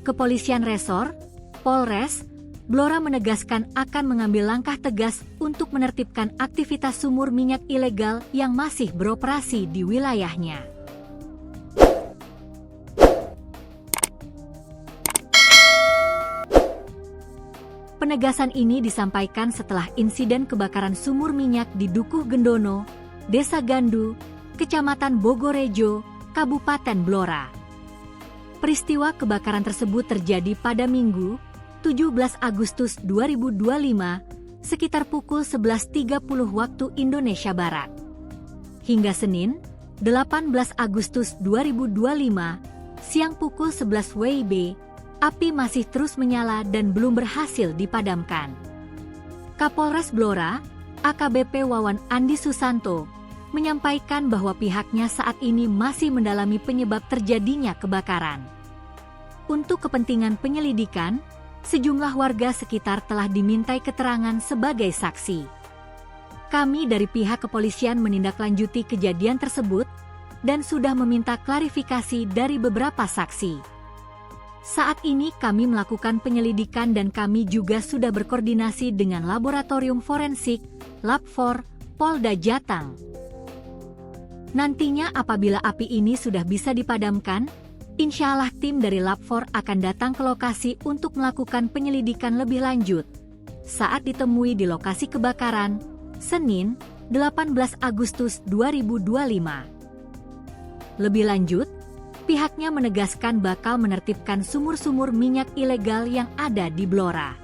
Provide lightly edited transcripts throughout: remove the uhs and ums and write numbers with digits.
Kepolisian Resor, Polres, Blora menegaskan akan mengambil langkah tegas untuk menertibkan aktivitas sumur minyak ilegal yang masih beroperasi di wilayahnya. Penegasan ini disampaikan setelah insiden kebakaran sumur minyak di Dukuh Gendono, Desa Gandu, Kecamatan Bogorejo, Kabupaten Blora. Peristiwa kebakaran tersebut terjadi pada Minggu, 17 Agustus 2025, sekitar pukul 11.30 waktu Indonesia Barat. Hingga Senin, 18 Agustus 2025, siang pukul 11 WIB, api masih terus menyala dan belum berhasil dipadamkan. Kapolres Blora, AKBP Wawan Andi Susanto, menyampaikan bahwa pihaknya saat ini masih mendalami penyebab terjadinya kebakaran. Untuk kepentingan penyelidikan, sejumlah warga sekitar telah dimintai keterangan sebagai saksi. Kami dari pihak kepolisian menindaklanjuti kejadian tersebut dan sudah meminta klarifikasi dari beberapa saksi. Saat ini kami melakukan penyelidikan dan kami juga sudah berkoordinasi dengan Laboratorium Forensik, Lab4, Polda Jateng. Nantinya apabila api ini sudah bisa dipadamkan, insya Allah tim dari Lab4 akan datang ke lokasi untuk melakukan penyelidikan lebih lanjut. Saat ditemui di lokasi kebakaran, Senin, 18 Agustus 2025. Lebih lanjut, pihaknya menegaskan bakal menertibkan sumur-sumur minyak ilegal yang ada di Blora.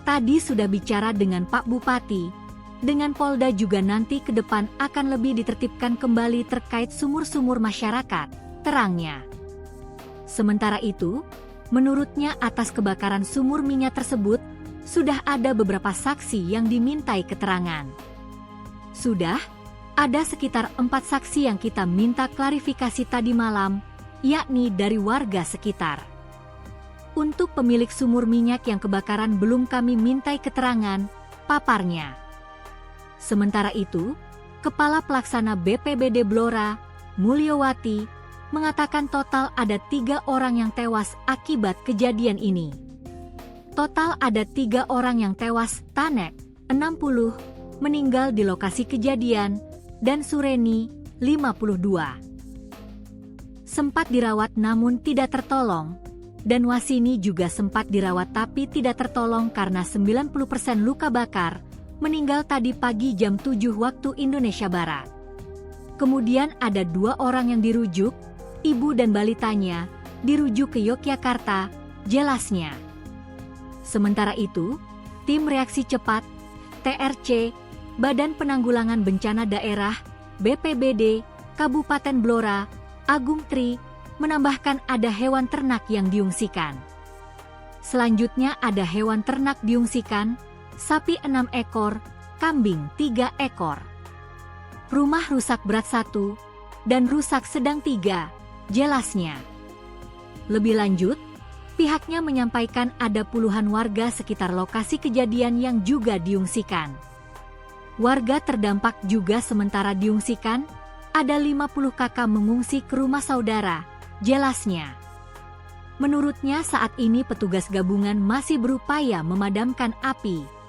Tadi sudah bicara dengan Pak Bupati, dengan Polda juga nanti ke depan akan lebih ditertibkan kembali terkait sumur-sumur masyarakat, terangnya. Sementara itu, menurutnya atas kebakaran sumur minyak tersebut, sudah ada beberapa saksi yang dimintai keterangan. Sudah ada sekitar 4 saksi yang kita minta klarifikasi tadi malam, yakni dari warga sekitar. Untuk pemilik sumur minyak yang kebakaran belum kami mintai keterangan, paparnya. Sementara itu, Kepala Pelaksana BPBD Blora, Mulyowati, mengatakan total ada 3 orang yang tewas akibat kejadian ini. Total ada 3 orang yang tewas, Tanek, 60, meninggal di lokasi kejadian, dan Sureni, 52. Sempat dirawat namun tidak tertolong, dan Wasini juga sempat dirawat tapi tidak tertolong karena 90% luka bakar, meninggal tadi pagi jam 7 waktu Indonesia Barat. Kemudian ada 2 orang yang dirujuk, ibu dan balitanya, dirujuk ke Yogyakarta, jelasnya. Sementara itu, tim reaksi cepat, TRC, Badan Penanggulangan Bencana Daerah, BPBD, Kabupaten Blora, Agung Tri, menambahkan ada hewan ternak yang diungsikan. Selanjutnya ada hewan ternak diungsikan, sapi 6 ekor, kambing 3 ekor. Rumah rusak berat 1, dan rusak sedang 3, jelasnya. Lebih lanjut, pihaknya menyampaikan ada puluhan warga sekitar lokasi kejadian yang juga diungsikan. Warga terdampak juga sementara diungsikan, ada 50 kakak mengungsi ke rumah saudara, jelasnya. Menurutnya saat ini petugas gabungan masih berupaya memadamkan api.